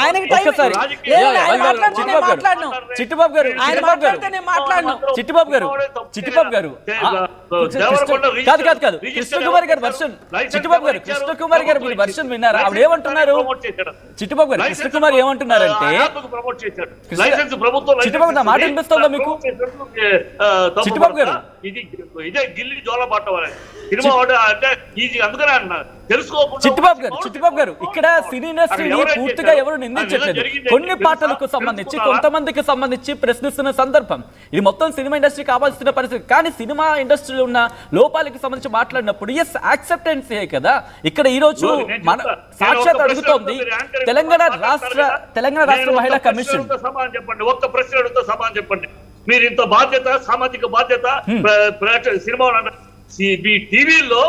ఆయనకి టైం చిట్టిబాబు గారు కాదు కృష్ణకుమారి గారు వర్షన్ చిట్టిబాబు గారు కృష్ణకుమారి గారు మీరు వర్షన్ విన్నారా? ఆవిడ ఏమంటున్నారు? చిట్టిబాబు గారు కృష్ణకుమారి ఏమంటున్నారంటే చిట్టిబాబు నా మాట వినిపిస్తుందా మీకు? చిట్టిబాబు గారు ఇదే గిల్లి జోలబాట సినిమా అంటే ఈజీ అందుకనే అన్నారు తెలుసుకోకుండా. చిట్టిబాబు గారు ఇక్కడ సినీ ఇండస్ట్రీని పూర్తిగా ఎవరు నిందించట్లేదు. కొన్ని పాటలకు సంబంధించి కొంతమందికి సంబంధించి ప్రశ్నిస్తున్న సందర్భం ఇది. మొత్తం సినిమా ఇండస్ట్రీ కావాల్సిన పరిస్థితి. కానీ సినిమా ఇండస్ట్రీలో ఉన్న లోపాలకి సంబంధించి మాట్లాడినప్పుడు ఎస్ యాక్సెప్టెన్సీ కదా. ఇక్కడ ఈ రోజు మన సాక్షాత్ అడుగుతోంది తెలంగాణ రాష్ట్ర మహిళా కమిషన్. సమాధానం చెప్పండి, ఒక్క ప్రశ్న అడుగుతా సమాధానం చెప్పండి. మీరు ఇంత బాధ్యత, సామాజిక బాధ్యత సినిమా టీవీలో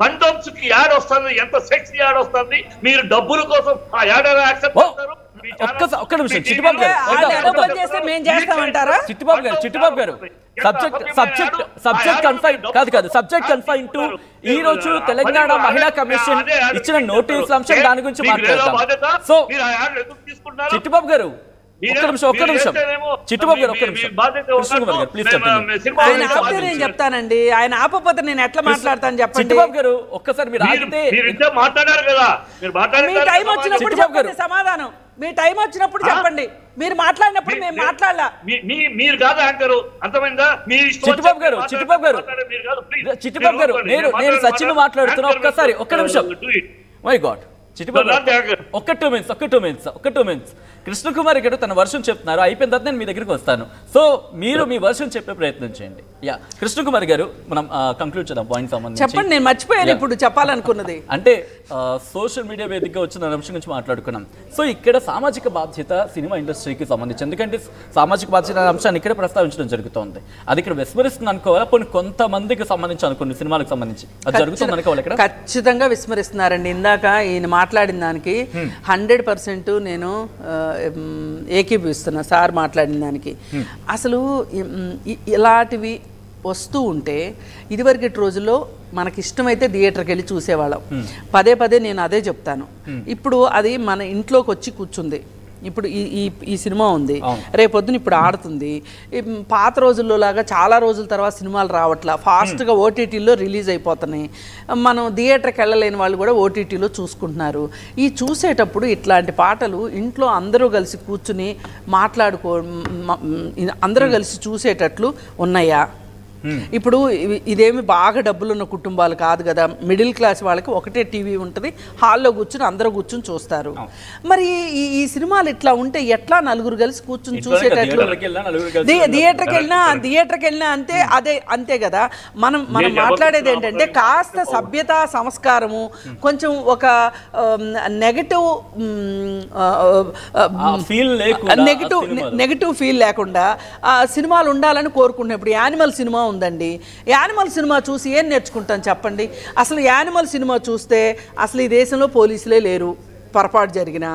కండమ్స్ కి యాడ్ వస్తుంది, ఎంత సెక్స్ యాడ్ వస్తుంది, మీరు డబ్బుల కోసం ఆ యాడ్ యాక్సెప్ట్ చేస్తారు. ఒక్క నిమిషం చిట్టిబాబు గారు సబ్జెక్ట్ కన్ఫైన్ టు ఈ రోజు తెలంగాణ మహిళా కమిషన్ ఇచ్చిన నోటీస్ అంశం దాని గురించి మాట్లాడతాం. సో చిట్టిబాబు గారు ఒక్క నిమిషం చిట్టుబాబు గారు ఒక్క నిమిషం కృష్ణకుమార్ గారు ప్లీజ్ నేను చెప్తానండి. ఆయన ఆపపోతే నేను ఎట్లా మాట్లాడతాను చెప్పండి. చిట్టుబాబు గారు ఒక్కసారి మీరు ఆగితే మాట్లాడారు కదా, మీ టైం వచ్చినప్పుడు చెప్పండి సమాధానం. మీ టైం వచ్చినప్పుడు చెప్పండి. మీరు మాట్లాడినప్పుడు మేము మాట్లాడాల. మీరు కాదు యాంకరు, అర్థమైందా? చిట్టుబాబు గారు నేను సచిన్ మాట్లాడుతున్నా. ఒక్కసారి ఒక్క నిమిషం. మై గాడ్ ఒక్క టూ మినిట్స్ కృష్ణకుమారి గారు తన వర్షం చెప్తున్నారు. అయిపోయిన తర్వాత నేను మీ దగ్గరికి వస్తాను. సో మీరు మీ వర్షం చెప్పే ప్రయత్నం చేయండి. యా కృష్ణకుమారి గారు మనం కంక్లూడ్ చేద్దాం పాయింట్ సంబంధించి. చెప్పండి, నేను మర్చిపోయాను ఇప్పుడు చెప్పాలనుకున్నది. అంటే సోషల్ మీడియా వేదికగా వచ్చిన అంశం గురించి మాట్లాడుకున్నాం. సో ఇక్కడ సామాజిక బాధ్యత సినిమా ఇండస్ట్రీకి సంబంధించి, ఎందుకంటే సామాజిక బాధ్యత అంశాన్ని ఇక్కడ ప్రస్తావించడం జరుగుతుంది. అది ఇక్కడ విస్మరిస్తుంది అనుకోవాలా? కొన్ని కొంతమందికి సంబంధించి అనుకోండి, సినిమాలకు సంబంధించి అది జరుగుతుంది అనుకోవాలి. ఇక్కడ ఖచ్చితంగా విస్మరిస్తున్నారండి. ఇందాక ఈయన మాట్లాడిన దానికి 100% నేను ఏకీభవిస్తున్నా సార్ మాట్లాడిన దానికి. అసలు ఇలాంటివి వస్తూ ఉంటే ఇదివరకటి రోజుల్లో మనకి ఇష్టమైతే థియేటర్కి వెళ్ళి చూసేవాళ్ళం. పదే నేను అదే చెప్తాను. ఇప్పుడు అది మన ఇంట్లోకి వచ్చి కూర్చుంది. ఇప్పుడు ఈ సినిమా ఉంది, రేపొద్దున ఇప్పుడు ఆడుతుంది. పాత రోజుల్లో లాగా చాలా రోజుల తర్వాత సినిమాలు రావట్లా, ఫాస్ట్గా ఓటీటీలో రిలీజ్ అయిపోతున్నాయి. మనం థియేటర్కి వెళ్ళలేని వాళ్ళు కూడా ఓటీటీలో చూసుకుంటున్నారు. ఈ చూసేటప్పుడు ఇట్లాంటి పాటలు ఇంట్లో అందరూ కలిసి కూర్చుని అందరూ కలిసి చూసేటట్లు ఉన్నాయా? ఇప్పుడు ఇదేమి బాగా డబ్బులున్న కుటుంబాలు కాదు కదా. మిడిల్ క్లాస్ వాళ్ళకి ఒకటే టీవీ ఉంటుంది, హాల్లో కూర్చుని అందరూ కూర్చుని చూస్తారు. మరి ఈ సినిమాలు ఇట్లా ఉంటే ఎట్లా నలుగురు కలిసి కూర్చుని చూసేటట్లు? థియేటర్కి వెళ్ళినా అంతే కదా. మనం మాట్లాడేది ఏంటంటే కాస్త సభ్యత సంస్కారము, కొంచెం ఒక నెగటివ్ ఫీల్ లేకుండా సినిమాలు ఉండాలని కోరుకుంటున్నాం. ఇప్పుడు యానిమల్ సినిమా ఉందండి. యానిమల్ సినిమా చూసి ఏం నేర్చుకుంటాం చెప్పండి? అసలు యానిమల్ సినిమా చూస్తే అసలు ఈ దేశంలో పోలీసులే లేరు, పొరపాటు జరిగిన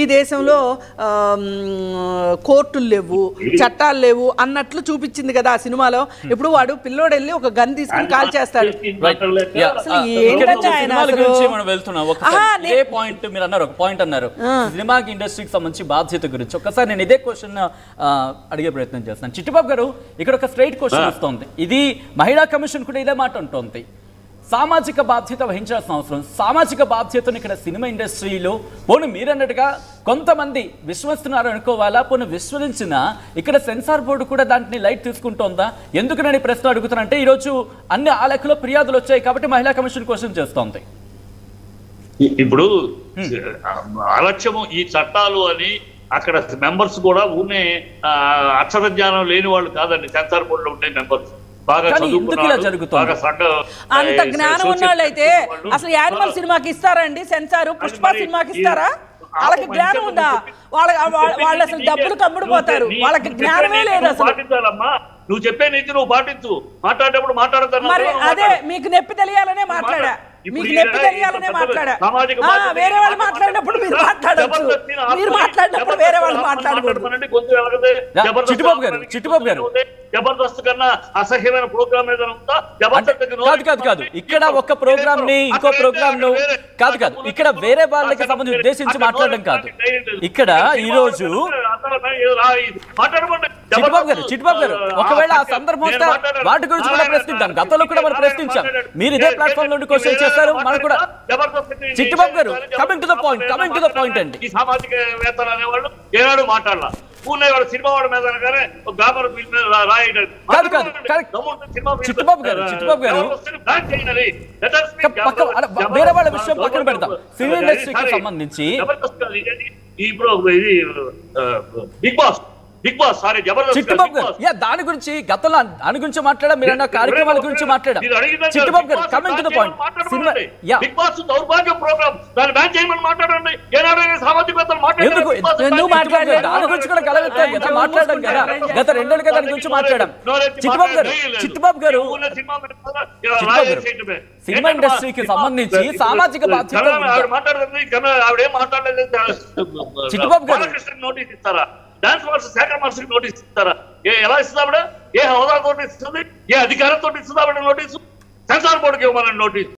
ఈ దేశంలో కోర్టులు లేవు, చట్టాలు లేవు అన్నట్లు చూపించింది కదా ఆ సినిమాలో. ఇప్పుడు వాడు పిల్లోడు వెళ్ళి ఒక గన్ తీసుకుని కాల్ చేస్తాడు. సినిమాకి ఇండస్ట్రీకి సంబంధించి బాధ్యత గురించి ఒకసారి నేను ఇదే క్వశ్చన్ అడిగే ప్రయత్నం చేస్తాను. చిట్టుబాబు గారు ఇక్కడ ఒక స్ట్రైట్ క్వశ్చన్ వస్తుంది. ఇది మహిళా కమిషన్ కూడా ఇదే మాట ఉంటుంది. సామాజిక బాధ్యత వహించాల్సిన అవసరం, సామాజిక బాధ్యతను ఇక్కడ సినిమా ఇండస్ట్రీలో పోనీ మీరన్నట్టుగా కొంతమంది విశ్వసిస్తున్నారు అనుకోవాలా? పోనీ విశ్వసించిన ఇక్కడ సెన్సార్ బోర్డు కూడా దాంట్లో లైట్ తీసుకుంటోందా? ఎందుకు నేను ఈ ప్రశ్న అడుగుతానంటే ఈరోజు అన్ని ఆ లెక్కలో ఫిర్యాదులు వచ్చాయి కాబట్టి మహిళా కమిషన్ క్వశ్చన్ చేస్తోంది. ఇప్పుడు అలక్ష్యము ఈ చట్టాలు అని అక్కడ మెంబర్స్ కూడా ఊనే అక్షర జ్ఞానం లేని వాళ్ళు కాదండి. సెన్సార్ బోర్డులో ఉండే మెంబర్స్ అంత జ్ఞానం ఉన్నవాళ్ళు అయితే అసలు యానిమల్ సినిమాకి ఇస్తారండి సెన్సార్? పుష్ప సినిమాకి ఇస్తారా? వాళ్ళకి జ్ఞానం ఉందా? వాళ్ళు అసలు డబ్బులు కమ్ముడు పోతారు, వాళ్ళకి జ్ఞానమే లేదు అసలు. నువ్వు చెప్పే నీతి నువ్వు పాటించు, మాట్లాడేటప్పుడు మాట్లాడతాను. మరి అదే మీకు నొప్పి తెలియాలనే మాట్లాడా, వేరే వాళ్ళు మాట్లాడినప్పుడు మీరు మాట్లాడచ్చు, మీరు మాట్లాడినప్పుడు వేరే వాళ్ళు మాట్లాడకూడదు. చిట్టుబాబు గారు జబర్దస్త్ కన్నా అసహ్యమైన ప్రోగ్రామ్ ఏదైనా ఉందా? కాదు ఇక్కడ ఒక ప్రోగ్రామ్ ని ఇంకో ప్రోగ్రామ్ ను కాదు ఇక్కడ వేరే వాళ్ళకి సంబంధించి ఉద్దేశించి మాట్లాడడం కాదు. ఇక్కడ ఈ రోజు చిట్టుబాబు గారు ఒకవేళ ఆ సందర్భం వస్తే వాటి గురించి కూడా ప్రశ్నిద్దాం. గతంలో కూడా మనం ప్రశ్నించాం, మీరు ఇదే ప్లాట్ఫామ్ నుండి క్వశ్చన్ చేస్తారు. మనం కూడా Chittubabu garu coming to the point అండి. ఈ సామాజిక వేత్తలు అనేవాళ్ళు ఏనాడు మాట్లాడాల పూర్ణ వాడు సినిమా వాడు మీద గ్రామర్ రాయడం చిట్టుబాబు గారు వేరే వాళ్ళ విషయం పక్కన పెడతాం. సినీ ఇండస్ట్రీకి సంబంధించి Bigg Boss sorry Jabardasth Chittubabu garu దాని గురించి గతంలో దాని గురించి మాట్లాడా, మీరు అన్న కార్యక్రమాల గురించి మాట్లాడా. Chittubabu garu coming to the point. Bigg Boss దౌర్భాగ్య ప్రోగ్రామ్, దాన్ని బ్యాన్ చేయమని మాట్లాడండి. ఏనాడైనా సామాజికవేత్తలు దాని గురించి కూడా కలగట్లేదు కదా, మాట్లాడడం కదా. గత 2 ఏళ్ళుగా దాని గురించి మాట్లాడాం. చిట్టుబాబు గారు సినిమా ఇండస్ట్రీకి సంబంధించి సామాజిక బాధ్యత ఆవిడేం మాట్లాడలేదు. చిట్టుబాబు గారు నోటీస్ ఇస్తారా? డాన్స్ మాస్టర్ శాఖ మాస్టర్కి నోటీస్ ఇస్తారా? ఎలా ఇస్తుంది ఆవిడ? ఏ హోదాతో ఇస్తుంది? ఏ అధికారంతో ఇస్తుంది ఆవిడ నోటీసు? సెన్సార్ బోర్డుకి ఇవ్వమని నోటీసు.